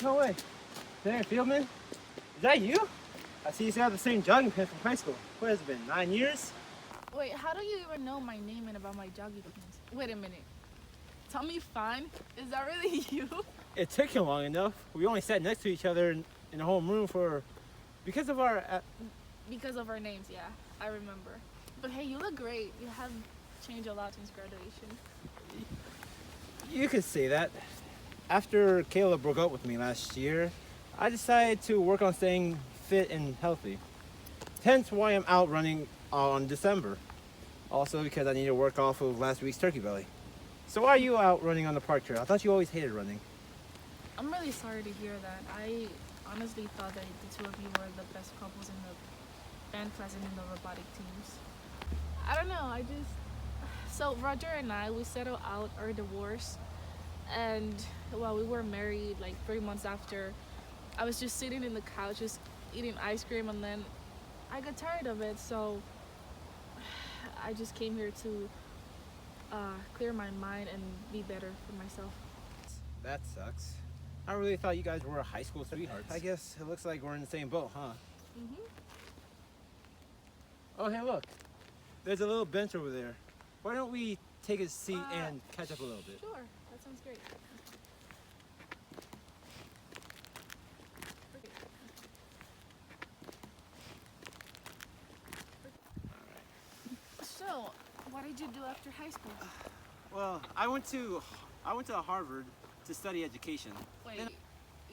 No way. Darren Fieldman? Is that you? I see you still have the same jogging pants from high school. What has it been, 9 years? Wait, how do you even know my name and about my jogging pants? Wait a minute. Tommy Fine? Is that really you? It took you long enough. We only sat next to each other in the homeroom because of our... Because of our names, yeah. I remember. But hey, you look great. You have changed a lot since graduation. You could say that. After Kayla broke up with me last year, I decided to work on staying fit and healthy. Hence why I'm out running on December. Also because I need to work off of last week's turkey belly. So why are you out running on the park trail? I thought you always hated running. I'm really sorry to hear that. I honestly thought that the two of you were the best couples in the band class and in the robotic teams. I don't know, So Roger and I, we settled out our divorce, and while we were married like 3 months after, I was just sitting in the couch just eating ice cream, and then I got tired of it, so I just came here to clear my mind and be better for myself. That sucks. I really thought you guys were high school sweethearts. I guess it looks like we're in the same boat, huh? Mm-hmm. Oh, hey, look. There's a little bench over there. Why don't we take a seat and catch up a little bit? Sure, that sounds great. So, what did you do after high school? Well, I went to Harvard to study education. Wait,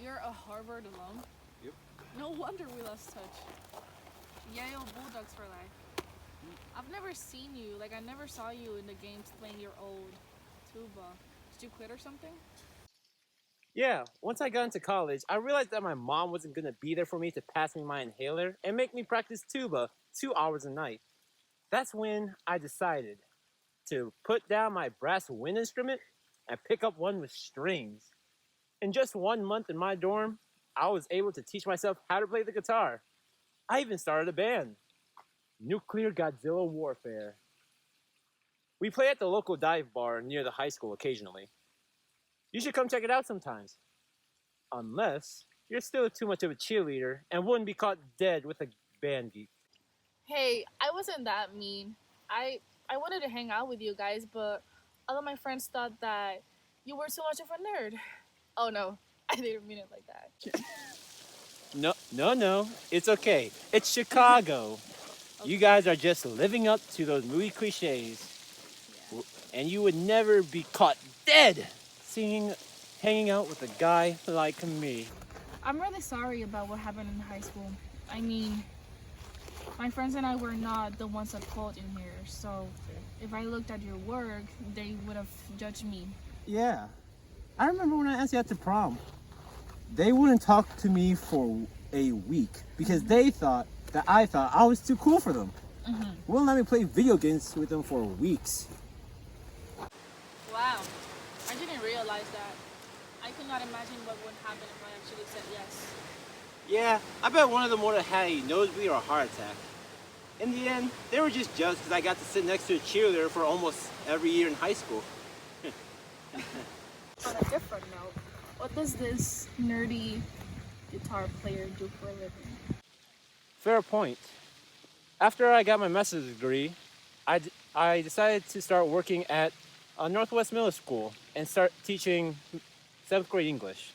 you're a Harvard alum? Yep. No wonder we lost touch. Yale Bulldogs for life. I've never seen you, like I never saw you in the games playing your old tuba. Did you quit or something? Yeah, once I got into college, I realized that my mom wasn't going to be there for me to pass me my inhaler and make me practice tuba 2 hours a night. That's when I decided to put down my brass wind instrument and pick up one with strings. In just 1 month in my dorm, I was able to teach myself how to play the guitar. I even started a band, Nuclear Godzilla Warfare. We play at the local dive bar near the high school occasionally. You should come check it out sometimes. Unless you're still too much of a cheerleader and wouldn't be caught dead with a band geek. Hey, I wasn't that mean. I wanted to hang out with you guys, but all of my friends thought that you were too much of a nerd. Oh no, I didn't mean it like that. No. It's okay. It's Chicago. Okay. You guys are just living up to those movie cliches. Yeah. And you would never be caught dead hanging out with a guy like me. I'm really sorry about what happened in high school. I mean, my friends and I were not the ones at fault in here, so if I looked at your work, they would have judged me. Yeah. I remember when I asked you out to prom. They wouldn't talk to me for a week because they thought I was too cool for them. Mm-hmm. Wouldn't let me play video games with them for weeks. Wow, I didn't realize that. I could not imagine what would happen if I actually said yes. Yeah, I bet one of them would have had a nosebleed or a heart attack. In the end, they were just jealous because I got to sit next to a cheerleader for almost every year in high school. On a different note, what does this nerdy guitar player do for a living? Fair point. After I got my master's degree, I decided to start working at Northwest Middle School and start teaching 7th grade English.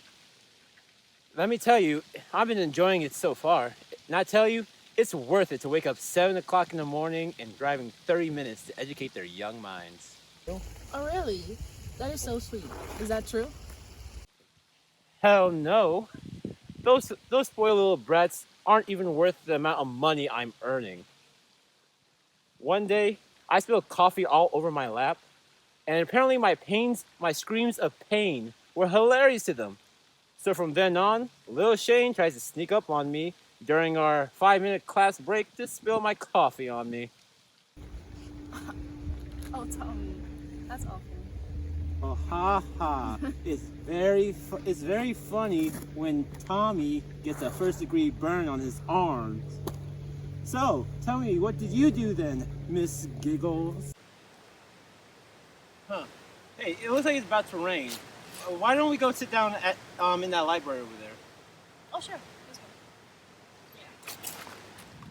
Let me tell you, I've been enjoying it so far. And I tell you, it's worth it to wake up 7 o'clock in the morning and driving 30 minutes to educate their young minds. Oh, really? That is so sweet. Is that true? Hell no. Those spoiled little brats aren't even worth the amount of money I'm earning. One day, I spilled coffee all over my lap, and apparently my screams of pain were hilarious to them. So from then on, little Shane tries to sneak up on me during our 5-minute class break to spill my coffee on me. Oh, Tommy, that's awful. Oh, ha ha. It's very funny when Tommy gets a first-degree burn on his arms. So, tell me, what did you do then, Miss Giggles? Huh. Hey, it looks like it's about to rain. Why don't we go sit down in that library over there? Oh, sure. Let's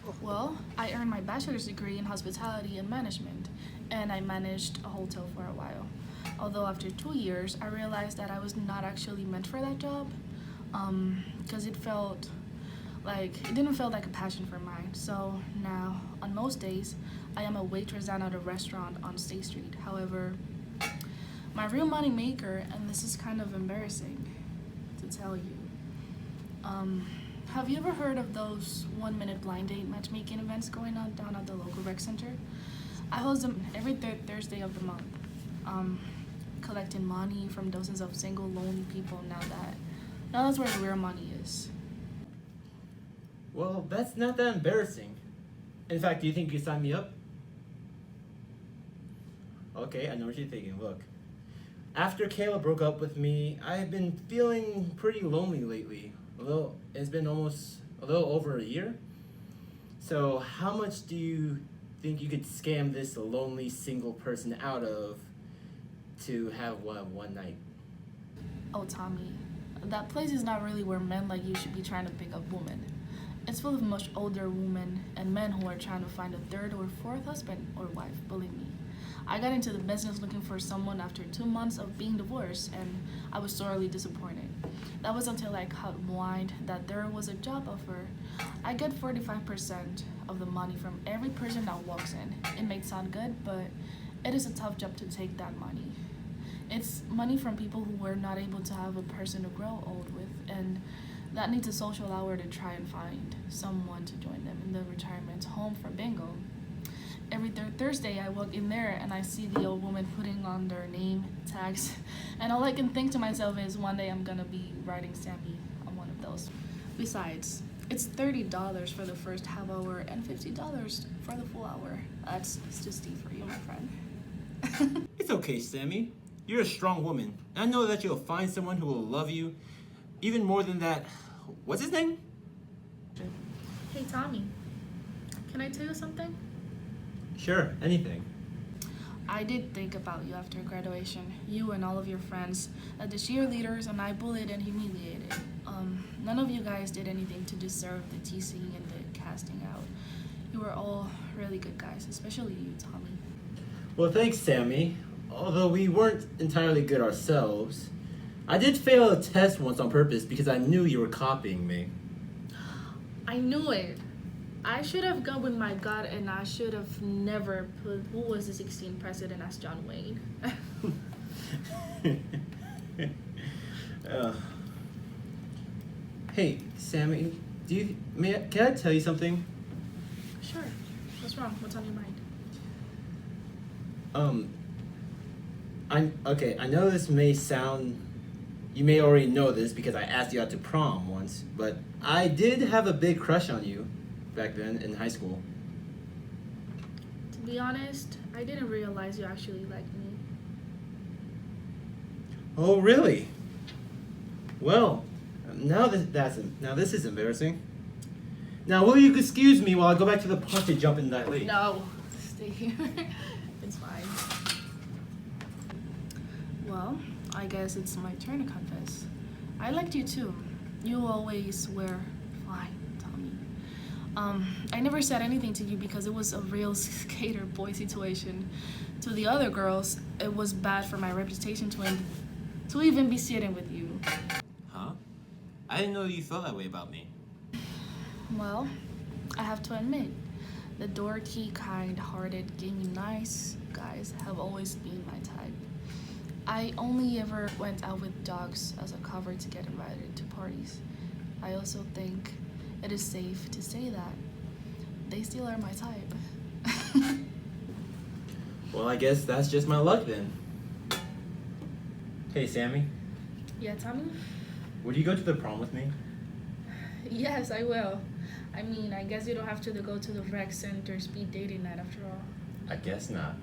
go. Well, I earned my bachelor's degree in hospitality and management, and I managed a hotel for a while. Although after 2 years, I realized that I was not actually meant for that job, because it didn't feel like a passion for mine. So now, on most days, I am a waitress down at a restaurant on State Street. However, my real money maker, and this is kind of embarrassing to tell you, have you ever heard of those 1 minute blind date matchmaking events going on down at the local rec center? I host them every third Thursday of the month, collecting money from dozens of single, lonely people. Now that's where the real money is. Well, that's not that embarrassing. In fact, do you think you sign me up? Okay, I know what you're thinking. Look, after Kayla broke up with me, I've been feeling pretty lonely lately. It's been almost a little over a year. So, how much do you think you could scam this lonely single person out of to have one night? Oh, Tommy, that place is not really where men like you should be trying to pick up women. It's full of much older women and men who are trying to find a third or fourth husband or wife, believe me. I got into the business looking for someone after 2 months of being divorced, and I was sorely disappointed. That was until I caught wind that there was a job offer. I get 45% of the money from every person that walks in. It may sound good, but it is a tough job to take that money. It's money from people who were not able to have a person to grow old with, and that needs a social hour to try and find someone to join them in the retirement home for bingo. Every third Thursday, I walk in there and I see the old woman putting on their name tags, and all I can think to myself is one day I'm gonna be riding Sammy on one of those. Besides, it's $30 for the first half hour and $50 for the full hour. That's too steep for you, my friend. It's okay, Sammy. You're a strong woman. I know that you'll find someone who will love you. Even more than that, what's his name? Hey, Tommy, can I tell you something? Sure, anything. I did think about you after graduation. You and all of your friends, the cheerleaders, and I bullied and humiliated. None of you guys did anything to deserve the teasing and the casting out. You were all really good guys, especially you, Tommy. Well, thanks, Sammy. Although we weren't entirely good ourselves, I did fail a test once on purpose because I knew you were copying me. I knew it. I should have gone with my gut, and I should have never put who was the 16th president as John Wayne. Hey, Sammy, can I tell you something? Sure. What's wrong? What's on your mind? I know this may sound, you may already know this because I asked you out to prom once, but I did have a big crush on you back then in high school. To be honest, I didn't realize you actually liked me. Oh, really? Well, now this is embarrassing. Now, will you excuse me while I go back to the park to jump in that lake? No, stay here. It's fine. Well, I guess it's my turn to confess. I liked you too. You always were fine, Tommy. I never said anything to you because it was a real skater boy situation. To the other girls, it was bad for my reputation to even be sitting with you. Huh? I didn't know you felt that way about me. Well, I have to admit, the dorky, kind-hearted, gamey, nice guys have always been my type. I only ever went out with dogs as a cover to get invited to parties. I also think it is safe to say that they still are my type. Well, I guess that's just my luck then. Hey, Sammy, Yeah, Tommy? would you go to the prom with me? Yes, I will. I mean, I guess you don't have to go to the rec center speed dating night after all. I guess not.